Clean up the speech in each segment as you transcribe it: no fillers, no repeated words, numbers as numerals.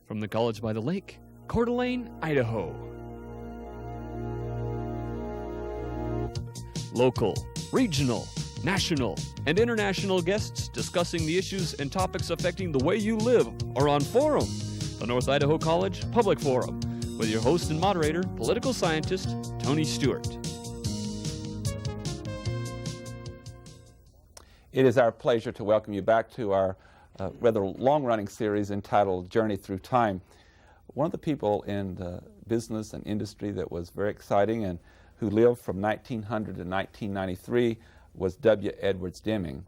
from the College by the Lake, Coeur d'Alene, Idaho. Local, regional, national, and international guests discussing the issues and topics affecting the way you live are on Forum, the North Idaho College Public Forum, with your host and moderator, political scientist Tony Stewart. It is our pleasure to welcome you back to our rather long-running series entitled Journey Through Time. One of the people in the business and industry that was very exciting and who lived from 1900 to 1993 was W. Edwards Deming.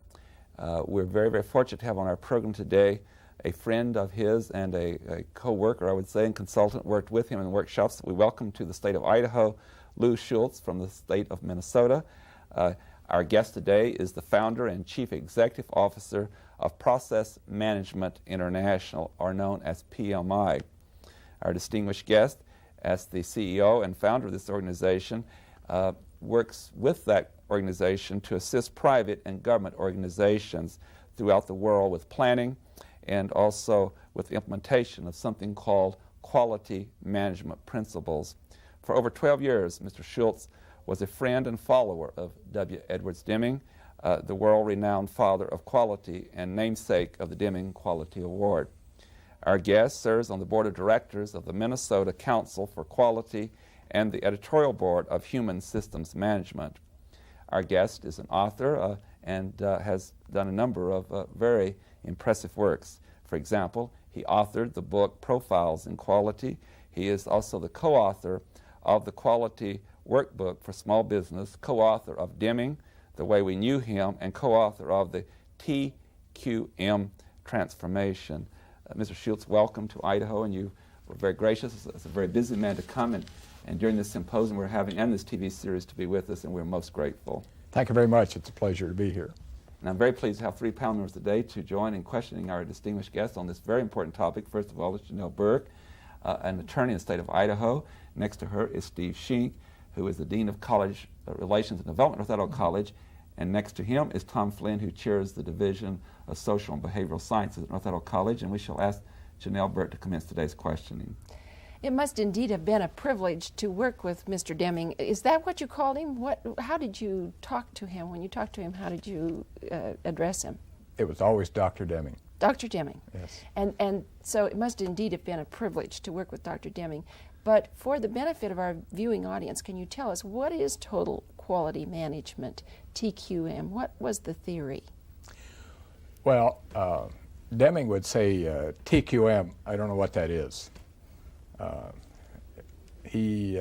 We're very, very fortunate to have on our program today a friend of his and a co-worker, I would say, and consultant, worked with him in workshops that we welcome to the state of Idaho, Lou Schultz from the state of Minnesota. Our guest today is the founder and chief executive officer of Process Management International, or known as PMI. Our distinguished guest, as the CEO and founder of this organization, works with that organization to assist private and government organizations throughout the world with planning and also with the implementation of something called quality management principles. For over 12 years, Mr. Schultz was a friend and follower of W. Edwards Deming, the world-renowned father of quality and namesake of the Deming Quality Award. Our guest serves on the board of directors of the Minnesota Council for Quality and the editorial board of Human Systems Management. Our guest is an author and has done a number of very impressive works. For example, he authored the book Profiles in Quality. He is also the co-author of the Quality Workbook for Small Business, co-author of Deming, The Way We Knew Him, and co-author of the TQM Transformation. Mr. Schultz, welcome to Idaho, and you were very gracious as a very busy man to come and during this symposium we're having and this TV series to be with us, and we're most grateful. Thank you very much. It's a pleasure to be here. And I'm very pleased to have three panel members today to join in questioning our distinguished guests on this very important topic. First of all is Janelle Burke, an attorney in the state of Idaho. Next to her is Steve Schenck, who is the Dean of College Relations and Development at North Idaho College. And next to him is Tom Flynn, who chairs the Division of Social and Behavioral Sciences at North Idaho College. And we shall ask Janelle Burke to commence today's questioning. It must indeed have been a privilege to work with Mr. Deming. Is that what you called him? How did you talk to him? When you talked to him, how did you address him? It was always Dr. Deming. Dr. Deming. Yes. And so it must indeed have been a privilege to work with Dr. Deming. But for the benefit of our viewing audience, can you tell us what is total quality management, TQM? What was the theory? Well, Deming would say TQM. I don't know what that is. He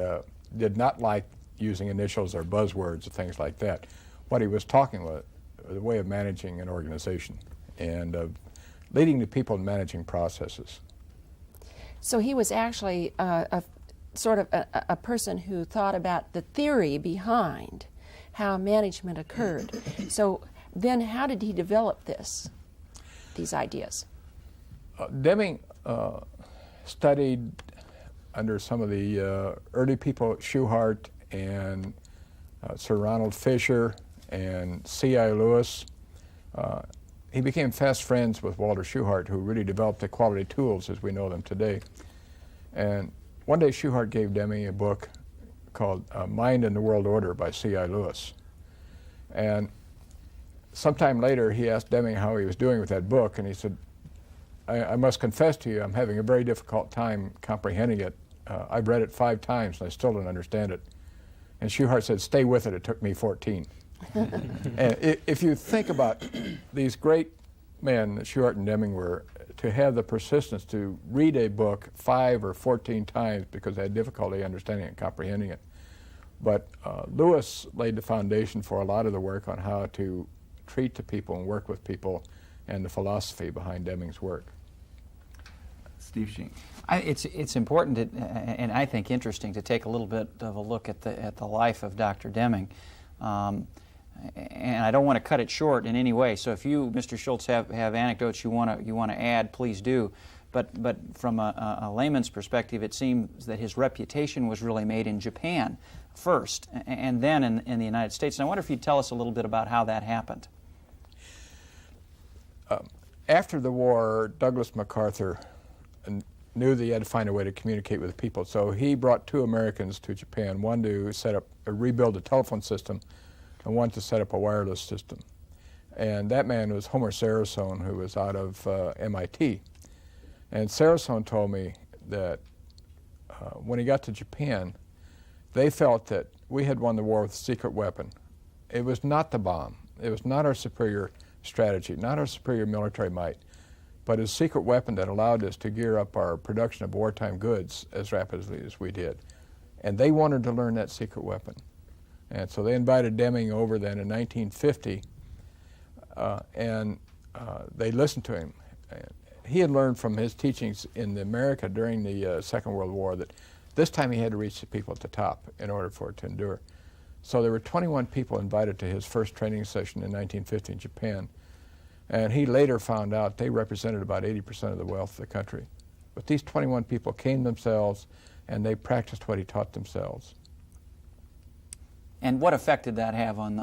did not like using initials or buzzwords or things like that. What he was talking about, the way of managing an organization and leading the people in managing processes. So he was actually a sort of a person who thought about the theory behind how management occurred. So then how did he develop these ideas? Deming studied under some of the early people, Schultz and Sir Ronald Fisher and C.I. Lewis. He became fast friends with Walter Schultz, who really developed the quality tools as we know them today. And one day Schultz gave Deming a book called Mind and the World Order by C.I. Lewis. And sometime later he asked Deming how he was doing with that book, and he said, I must confess to you, I'm having a very difficult time comprehending it. I've read it 5 times and I still don't understand it. And Schultz said, stay with it, it took me 14. And if you think about these great men, Schultz and Deming were, to have the persistence to read a book 5 or 14 times because they had difficulty understanding and comprehending it. But Lewis laid the foundation for a lot of the work on how to treat the people and work with people and the philosophy behind Deming's work. Steve Schenck. It's important and I think interesting to take a little bit of a look at the life of Dr. Deming. And I don't want to cut it short in any way. So if you, Mr. Schultz, have anecdotes you want to add, please do. But from a layman's perspective, it seems that his reputation was really made in Japan first, and then in the United States. And I wonder if you'd tell us a little bit about how that happened. After the war, Douglas MacArthur knew that he had to find a way to communicate with people. So he brought 2 Americans to Japan, one to rebuild a telephone system, and one to set up a wireless system. And that man was Homer Sarasone, who was out of MIT. And Sarasone told me that when he got to Japan, they felt that we had won the war with a secret weapon. It was not the bomb. It was not our superior strategy, not our superior military might, but a secret weapon that allowed us to gear up our production of wartime goods as rapidly as we did. And they wanted to learn that secret weapon. And so they invited Deming over then in 1950, and they listened to him. He had learned from his teachings in America during the Second World War that this time he had to reach the people at the top in order for it to endure. So there were 21 people invited to his first training session in 1950 in Japan. And he later found out they represented about 80% of the wealth of the country. But these 21 people came themselves, and they practiced what he taught themselves. And what effect did that have on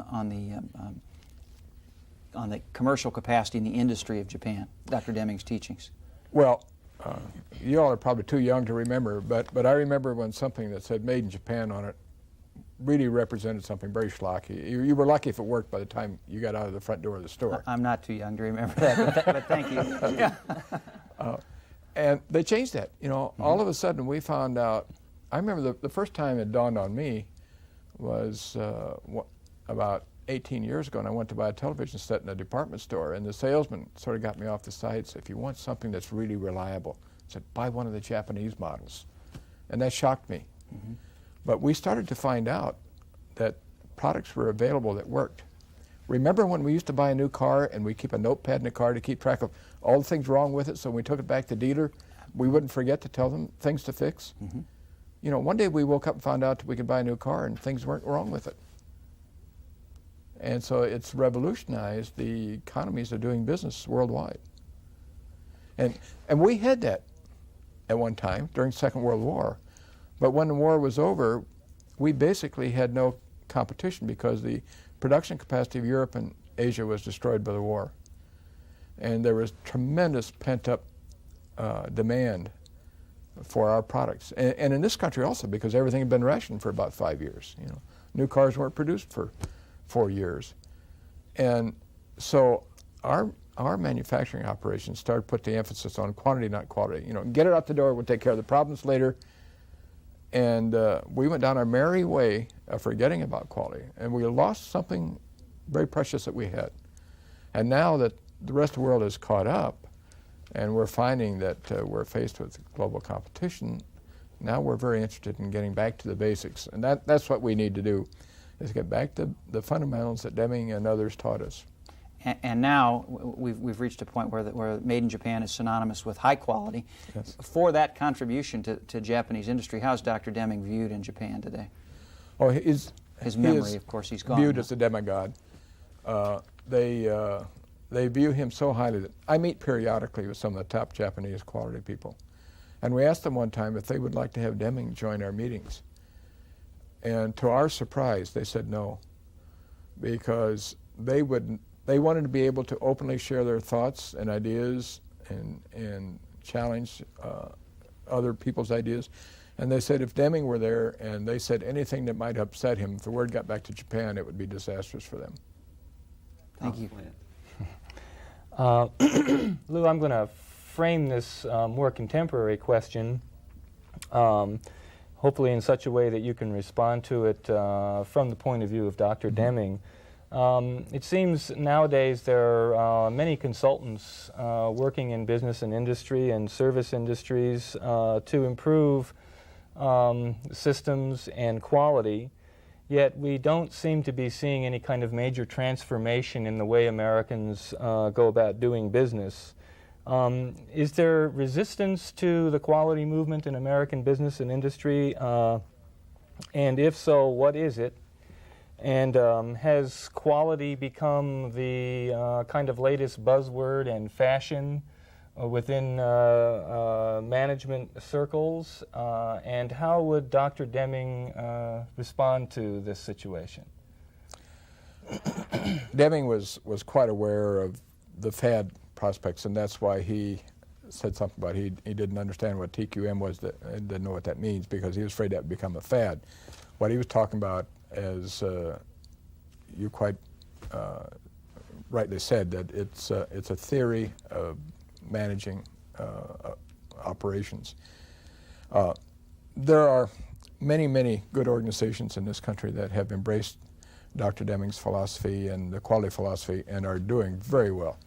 the commercial capacity in the industry of Japan, Dr. Demming's teachings? Well, you all are probably too young to remember, but I remember when something that said "Made in Japan" on it really represented something very schlocky. You were lucky if it worked by the time you got out of the front door of the store. I'm not too young to remember that, but thank you. And they changed that. You know, all of a sudden we found out. I remember the first time it dawned on me was about 18 years ago, and I went to buy a television set in a department store, and the salesman sort of got me off the side, said, if you want something that's really reliable, said, buy one of the Japanese models. And that shocked me. But we started to find out that products were available that worked. Remember when we used to buy a new car and we keep a notepad in the car to keep track of all the things wrong with it, so when we took it back to the dealer, we wouldn't forget to tell them things to fix? You know, one day we woke up and found out that we could buy a new car and things weren't wrong with it. And so it's revolutionized the economies of doing business worldwide. And we had that at one time during the Second World War. But when the war was over, we basically had no competition because the production capacity of Europe and Asia was destroyed by the war. And there was tremendous pent-up demand for our products. And in this country also, because everything had been rationed for about 5 years. You know, new cars weren't produced for 4 years. And so our manufacturing operations started to put the emphasis on quantity, not quality. You know, get it out the door, we'll take care of the problems later. And we went down our merry way of forgetting about quality. And we lost something very precious that we had. And now that the rest of the world has caught up, and we're finding that we're faced with global competition, now we're very interested in getting back to the basics. And that's what we need to do, is get back to the fundamentals that Deming and others taught us. And now we've reached a point where Made in Japan is synonymous with high quality. Yes. For For that contribution to Japanese industry, how is Dr. Deming viewed in Japan today? Oh, his memory, of course, he's gone. Viewed as a demigod. They view him so highly that I meet periodically with some of the top Japanese quality people. And we asked them one time if they would like to have Deming join our meetings. And to our surprise, they said no, because they wanted to be able to openly share their thoughts and ideas and challenge other people's ideas. And they said if Deming were there and they said anything that might upset him, if the word got back to Japan, it would be disastrous for them. Thank you. Lou, I'm going to frame this more contemporary question, hopefully in such a way that you can respond to it from the point of view of Dr. Deming. It seems nowadays there are many consultants working in business and industry and service industries to improve systems and quality, yet we don't seem to be seeing any kind of major transformation in the way Americans go about doing business. Is there resistance to the quality movement in American business and industry? And if so, what is it? And has quality become the kind of latest buzzword and fashion within management circles? And how would Dr. Deming respond to this situation? Deming was quite aware of the fad prospects, and that's why he said something about he didn't understand what TQM was, and didn't know what that means because he was afraid that would become a fad. What he was talking about, as you quite rightly said, that it's a theory of managing operations. There are many good organizations in this country that have embraced Dr. Demmings' philosophy and the quality philosophy and are doing very well.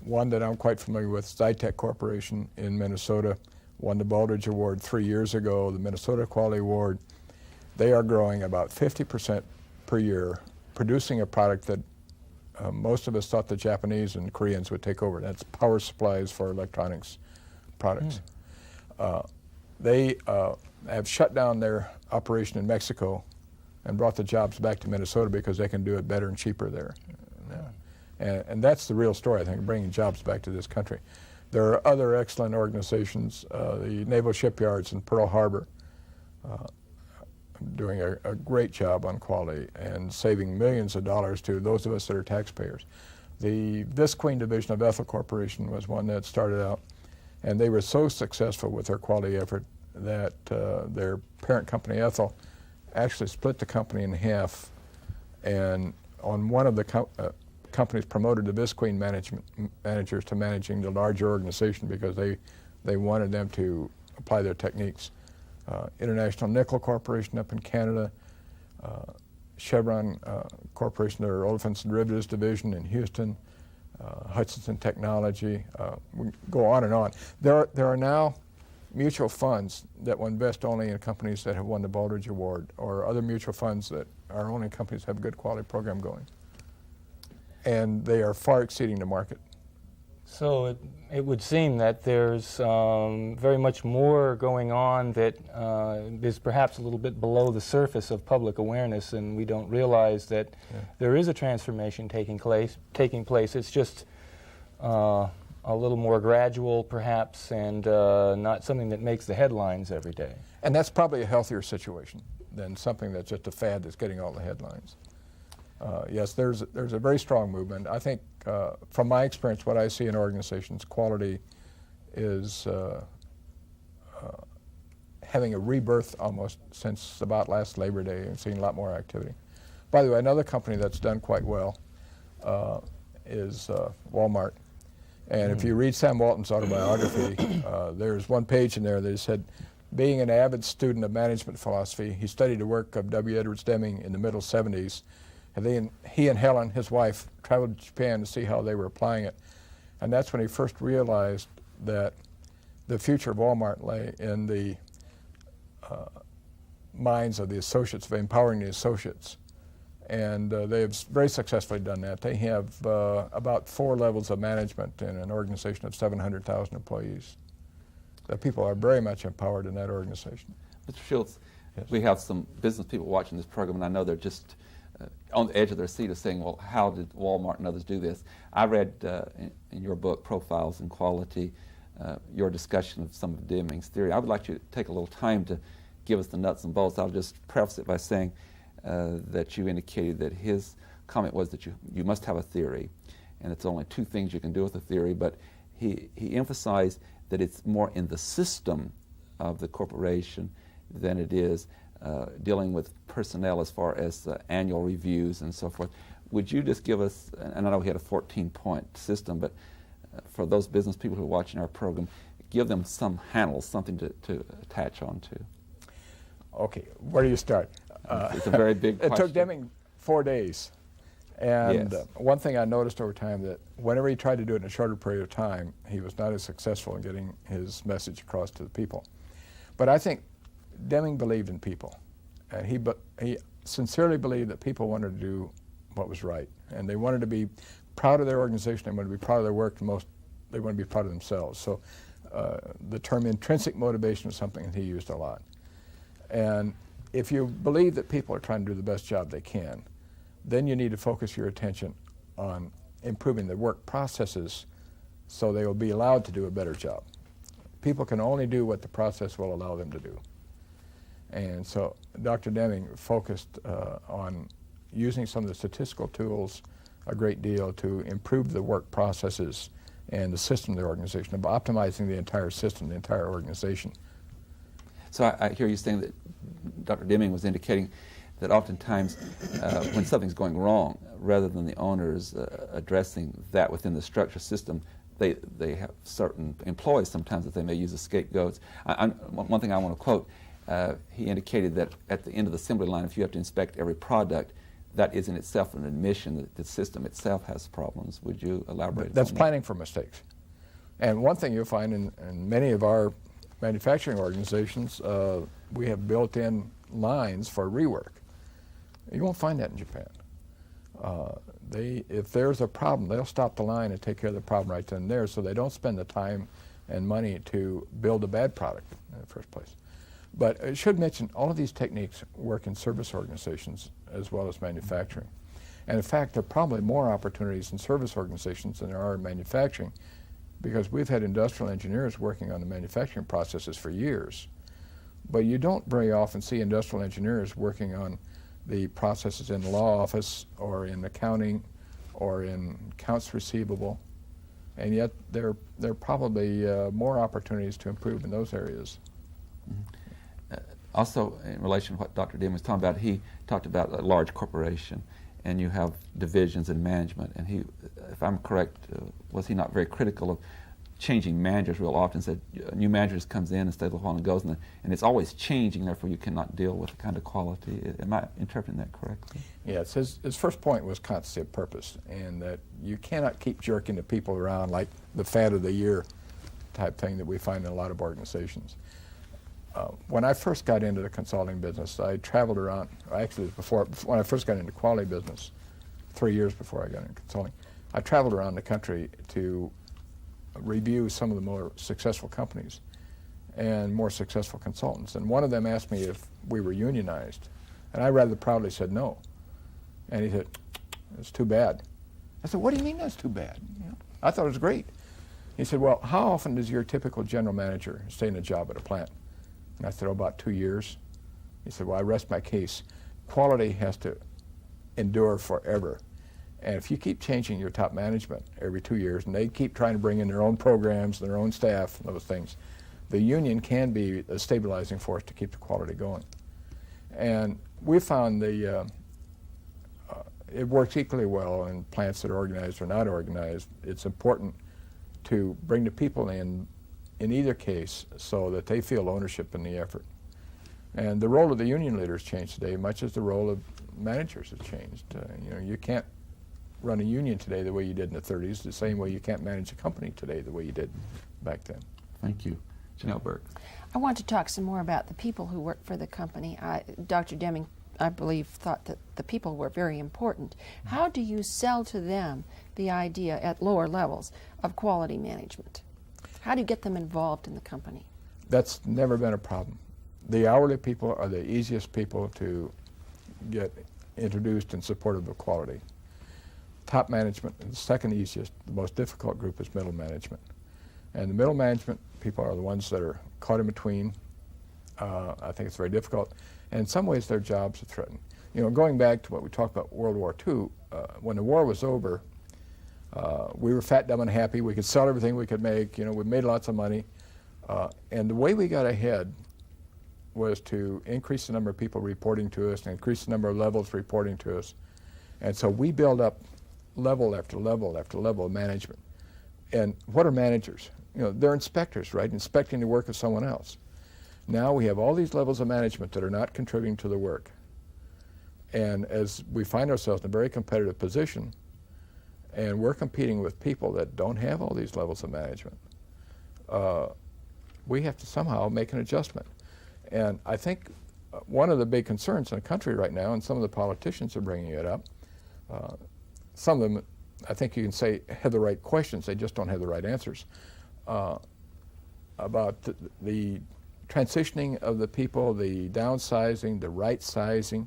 One that I'm quite familiar with, Zytec Corporation in Minnesota, won the Baldrige Award 3 years ago, the Minnesota Quality Award. They are growing about 50% per year, producing a product that most of us thought the Japanese and Koreans would take over. That's power supplies for electronics products. They have shut down their operation in Mexico and brought the jobs back to Minnesota because they can do it better and cheaper there. And that's the real story, I think, bringing jobs back to this country. There are other excellent organizations, the Naval Shipyards in Pearl Harbor, doing a great job on quality and saving millions of dollars to those of us that are taxpayers. The Visqueen division of Ethel Corporation was one that started out, and they were so successful with their quality effort that their parent company, Ethel, actually split the company in half, and on one of the companies promoted the Visqueen managers to managing the larger organization because they wanted them to apply their techniques. International Nickel Corporation up in Canada, Chevron Corporation, their Olefins and Derivatives division in Houston, Hutchinson Technology, we go on and on. There are now mutual funds that will invest only in companies that have won the Baldrige Award, or other mutual funds that are only companies that have a good quality program going. And they are far exceeding the market. So it would seem that there's very much more going on that is perhaps a little bit below the surface of public awareness, and we don't realize that there is a transformation taking place. It's just a little more gradual, perhaps, and not something that makes the headlines every day. And that's probably a healthier situation than something that's just a fad that's getting all the headlines. Yes, there's a very strong movement. I think, from my experience, what I see in organizations, quality is having a rebirth almost since about last Labor Day, and seeing a lot more activity. By the way, another company that's done quite well is Walmart. And if you read Sam Walton's autobiography, there's one page in there that said, being an avid student of management philosophy, he studied the work of W. Edwards Deming in the middle 70s. And he and Helen, his wife, traveled to Japan to see how they were applying it. And that's when he first realized that the future of Walmart lay in the minds of the associates, of empowering the associates. And they have very successfully done that. They have about 4 levels of management in an organization of 700,000 employees. The people are very much empowered in that organization. Mr. Schultz, yes. We have some business people watching this program, and I know they're just on the edge of their seat of saying, well, how did Walmart and others do this? I read in your book, Profiles in Quality, your discussion of some of Deming's theory. I would like you to take a little time to give us the nuts and bolts. I'll just preface it by saying that you indicated that his comment was that you must have a theory, and it's only 2 things you can do with a theory, but he emphasized that it's more in the system of the corporation than it is dealing with personnel as far as annual reviews and so forth. Would you just give us, and I know we had a 14-point system, but for those business people who are watching our program, give them some handles, something to attach on to. Okay, where do you start? It's a very big question. It took Deming 4 days. And Yes. one thing I noticed over time, that whenever he tried to do it in a shorter period of time, he was not as successful in getting his message across to the people. But I think Deming believed in people, and he sincerely believed that people wanted to do what was right, and they wanted to be proud of their organization, they wanted to be proud of their work, they want to be proud of themselves. So the term intrinsic motivation was something that he used a lot. And if you believe that people are trying to do the best job they can, then you need to focus your attention on improving the work processes so they will be allowed to do a better job. People can only do what the process will allow them to do. And so Dr. Deming focused on using some of the statistical tools a great deal to improve the work processes and the system of the organization, of optimizing the entire system, the entire organization. So I hear you saying that Dr. Deming was indicating that oftentimes when something's going wrong, rather than the owners addressing that within the structure system, they have certain employees sometimes that they may use as scapegoats. One thing I want to quote, he indicated that at the end of the assembly line, if you have to inspect every product, that is in itself an admission that the system itself has problems. Would you elaborate? That's planning for mistakes. And one thing you'll find in many of our manufacturing organizations, we have built-in lines for rework. You won't find that in Japan. If there's a problem, they'll stop the line and take care of the problem right then and there, so they don't spend the time and money to build a bad product in the first place. But I should mention, all of these techniques work in service organizations as well as manufacturing. And in fact, there are probably more opportunities in service organizations than there are in manufacturing, because we've had industrial engineers working on the manufacturing processes for years. But you don't very often see industrial engineers working on the processes in the law office or in accounting or in accounts receivable. And yet there are probably more opportunities to improve in those areas. Mm-hmm. Also, in relation to what Dr. Demings was talking about, he talked about a large corporation, and you have divisions in management. And he, if I'm correct, was he not very critical of changing managers real often? Said new managers comes in and stays a while and goes, and it's always changing. Therefore, you cannot deal with the kind of quality. Am I interpreting that correctly? Yes. His first point was constancy of purpose, and that you cannot keep jerking the people around like the fad of the year type thing that we find in a lot of organizations. When I first got into the consulting business, I traveled around, actually when I first got into quality business, 3 years before I got into consulting, I traveled around the country to review some of the more successful companies and more successful consultants. And one of them asked me if we were unionized, and I rather proudly said no. And he said, "It's too bad." I said, "What do you mean that's too bad? You know, I thought it was great." He said, "Well, how often does your typical general manager stay in a job at a plant?" And I said, "Oh, about 2 years." He said, "Well, I rest my case. Quality has to endure forever. And if you keep changing your top management every 2 years, and they keep trying to bring in their own programs, their own staff, those things, the union can be a stabilizing force to keep the quality going." And we found it works equally well in plants that are organized or not organized. It's important to bring the people in either case, so that they feel ownership in the effort. And the role of the union leaders changed today, much as the role of managers has changed. You can't run a union today the way you did in the 30s, the same way you can't manage a company today the way you did back then. Thank you. Janelle Burke. I want to talk some more about the people who work for the company. Dr. Deming, I believe, thought that the people were very important. How do you sell to them the idea at lower levels of quality management? How do you get them involved in the company? That's never been a problem. The hourly people are the easiest people to get introduced in support of the quality. Top management is the second easiest. The most difficult group is middle management. And the middle management people are the ones that are caught in between. I think it's very difficult. And in some ways, their jobs are threatened. Going back to what we talked about World War II, when the war was over, we were fat, dumb, and happy. We could sell everything we could make. We made lots of money. And the way we got ahead was to increase the number of people reporting to us and increase the number of levels reporting to us. And so we build up level after level after level of management. And what are managers? They're inspectors, right? Inspecting the work of someone else. Now we have all these levels of management that are not contributing to the work. And as we find ourselves in a very competitive position, and we're competing with people that don't have all these levels of management, we have to somehow make an adjustment. And I think one of the big concerns in the country right now, and some of the politicians are bringing it up, some of them, I think you can say, have the right questions, they just don't have the right answers, about the transitioning of the people, the downsizing, the right sizing.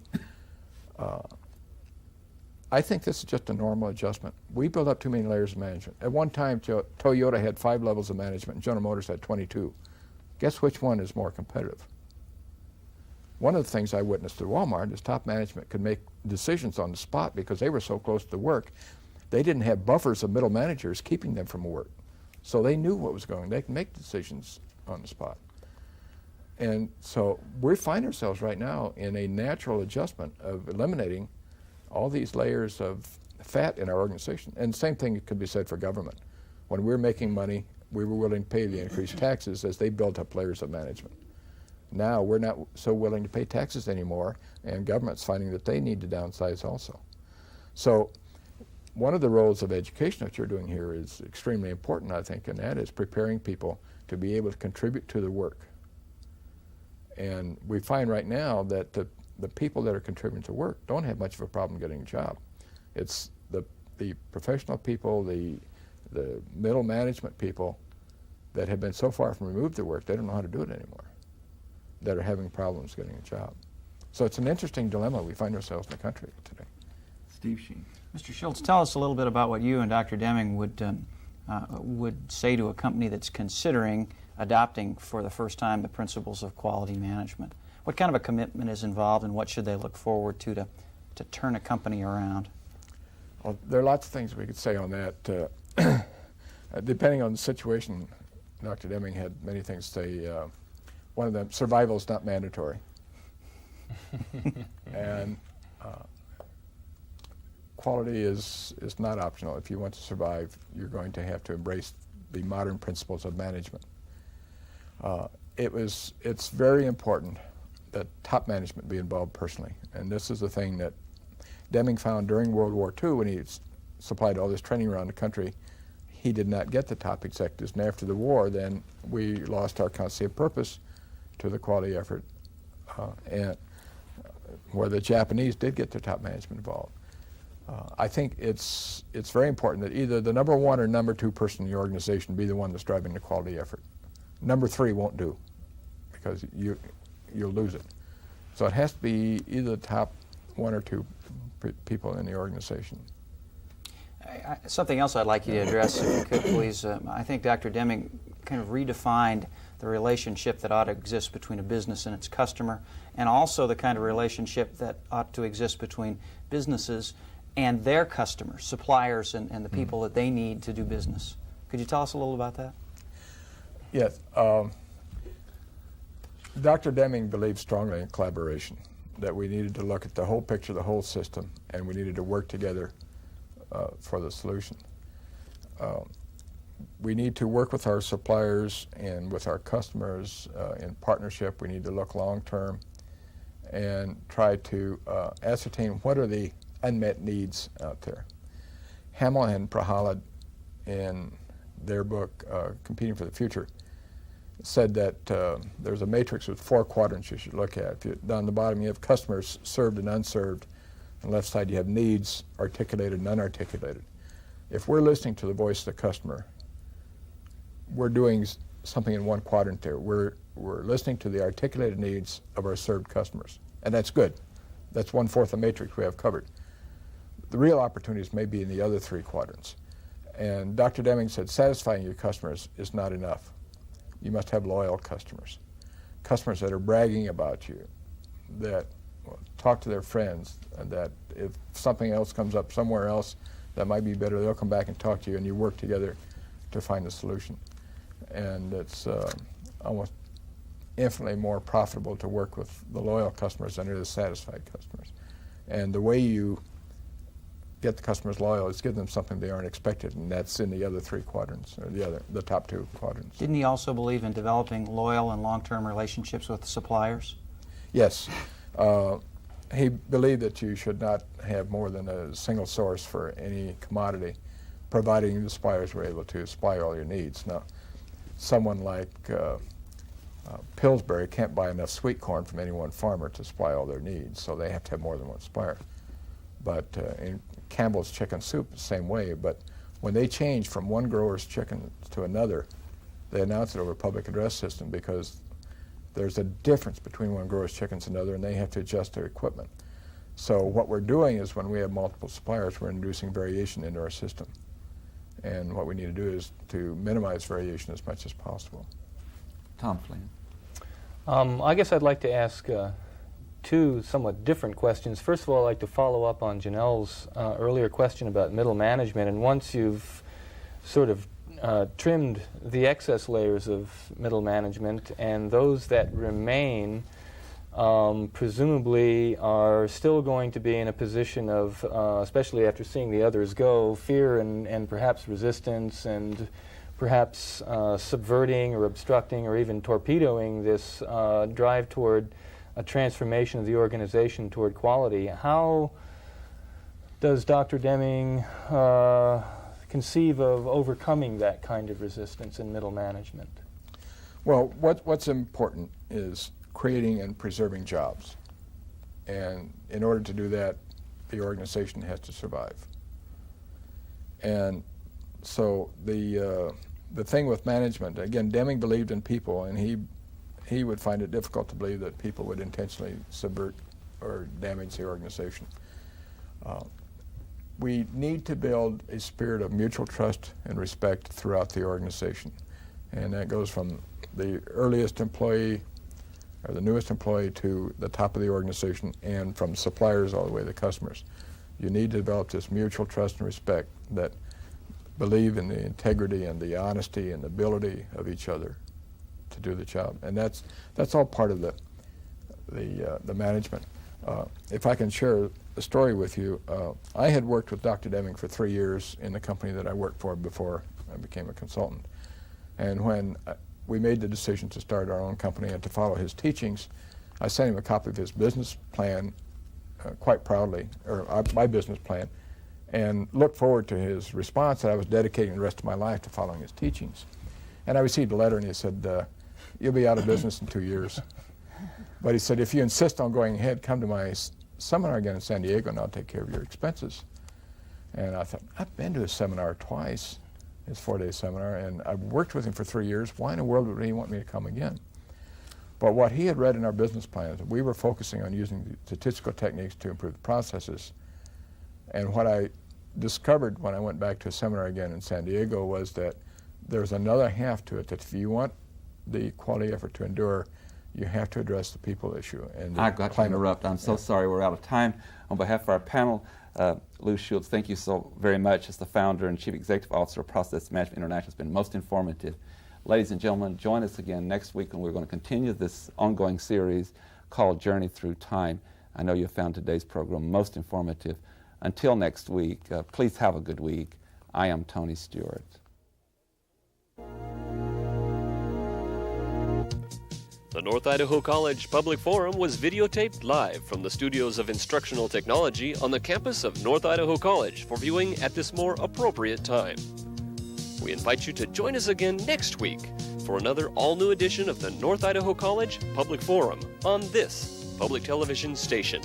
I think this is just a normal adjustment. We built up too many layers of management. At one time, Toyota had 5 levels of management, and General Motors had 22. Guess which one is more competitive? One of the things I witnessed at Walmart is top management could make decisions on the spot because they were so close to work. They didn't have buffers of middle managers keeping them from work. So they knew what was going on. They could make decisions on the spot. And so we find ourselves right now in a natural adjustment of eliminating all these layers of fat in our organization. And the same thing could be said for government. When we're making money, we were willing to pay the increased taxes as they built up layers of management. Now we're not so willing to pay taxes anymore, and government's finding that they need to downsize also. So one of the roles of education that you're doing here is extremely important, I think, and that is preparing people to be able to contribute to the work. And we find right now that the people that are contributing to work don't have much of a problem getting a job. It's the professional people, the middle management people that have been so far from removed their work, they don't know how to do it anymore, that are having problems getting a job. So it's an interesting dilemma we find ourselves in the country today. Steve Sheen. Mr. Schultz, tell us a little bit about what you and Dr. Deming would say to a company that's considering adopting for the first time the principles of quality management. What kind of a commitment is involved, and what should they look forward to turn a company around? Well, there are lots of things we could say on that. Depending on the situation, Dr. Deming had many things to say. One of them, survival is not mandatory. And quality is not optional. If you want to survive, you're going to have to embrace the modern principles of management. It's very important that top management be involved personally. And this is the thing that Deming found during World War II when he supplied all this training around the country. He did not get the top executives. And after the war, then we lost our concept of purpose to the quality effort, and where the Japanese did get their top management involved. I think it's very important that either the number one or number two person in the organization be the one that's driving the quality effort. Number three won't do, because you'll lose it. So it has to be either the top one or two people in the organization. Something else I'd like you to address, if you could, please. I think Dr. Deming kind of redefined the relationship that ought to exist between a business and its customer, and also the kind of relationship that ought to exist between businesses and their customers, suppliers, and the people that they need to do business. Could you tell us a little about that? Yes. Dr. Deming believed strongly in collaboration, that we needed to look at the whole picture, the whole system, and we needed to work together for the solution. We need to work with our suppliers and with our customers in partnership. We need to look long term and try to ascertain what are the unmet needs out there. Hamill and Prahalad, in their book, Competing for the Future, said that there's a matrix with 4 quadrants you should look at. Down the bottom you have customers served and unserved. On the left side you have needs, articulated and unarticulated. If we're listening to the voice of the customer, we're doing something in one quadrant there. We're listening to the articulated needs of our served customers, and that's good. That's 1/4 of the matrix we have covered. The real opportunities may be in the other 3 quadrants. And Dr. Deming said satisfying your customers is not enough. You must have loyal customers. Customers that are bragging about you, that talk to their friends, and that if something else comes up somewhere else that might be better, they'll come back and talk to you, and you work together to find the solution. And it's almost infinitely more profitable to work with the loyal customers than it is satisfied customers. And the way you get the customers loyal is give them something they aren't expected, and that's in the other 3 quadrants, or the top 2 quadrants. Didn't he also believe in developing loyal and long-term relationships with suppliers? Yes. He believed that you should not have more than a single source for any commodity, providing the suppliers were able to supply all your needs. Now, someone like Pillsbury can't buy enough sweet corn from any one farmer to supply all their needs, so they have to have more than one supplier. But in Campbell's chicken soup, the same way. But when they change from one grower's chicken to another, they announce it over a public address system, because there's a difference between one grower's chickens and another, and they have to adjust their equipment. So what we're doing is, when we have multiple suppliers, we're introducing variation into our system. And what we need to do is to minimize variation as much as possible. Tom Flynn. I guess I'd like to ask 2 somewhat different questions. First of all, I'd like to follow up on Janelle's earlier question about middle management. And once you've sort of trimmed the excess layers of middle management, and those that remain presumably are still going to be in a position of, especially after seeing the others go, fear and perhaps resistance and perhaps subverting or obstructing or even torpedoing this drive toward a transformation of the organization toward quality. How does Dr. Deming conceive of overcoming that kind of resistance in middle management? Well, what's important is creating and preserving jobs. And in order to do that, the organization has to survive. And so the thing with management, again, Deming believed in people, and he would find it difficult to believe that people would intentionally subvert or damage the organization. We need to build a spirit of mutual trust and respect throughout the organization. And that goes from the earliest employee or the newest employee to the top of the organization, and from suppliers all the way to customers. You need to develop this mutual trust and respect that believe in the integrity and the honesty and the ability of each other to do the job. And that's all part of the management. If I can share a story with you, I had worked with Dr. Deming for 3 years in the company that I worked for before I became a consultant. And when we made the decision to start our own company and to follow his teachings, I sent him a copy of his business plan quite proudly, or my business plan, and looked forward to his response that I was dedicating the rest of my life to following his teachings. And I received a letter, and he said, you'll be out of business in 2 years. But he said, if you insist on going ahead, come to my seminar again in San Diego, and I'll take care of your expenses. And I thought, I've been to his seminar twice, his 4-day seminar, and I've worked with him for 3 years. Why in the world would he want me to come again? But what he had read in our business plans, we were focusing on using statistical techniques to improve processes. And what I discovered when I went back to a seminar again in San Diego was that there's another half to it, that if you want the quality effort to endure, you have to address the people issue. And I've got to interrupt. I'm so sorry we're out of time. On behalf of our panel, Lou Schultz, thank you so very much. As the founder and chief executive officer of Process Management International, it's been most informative. Ladies and gentlemen, join us again next week when we're going to continue this ongoing series called Journey Through Time. I know you found today's program most informative. Until next week, please have a good week. I am Tony Stewart. The North Idaho College Public Forum was videotaped live from the studios of Instructional Technology on the campus of North Idaho College for viewing at this more appropriate time. We invite you to join us again next week for another all-new edition of the North Idaho College Public Forum on this public television station.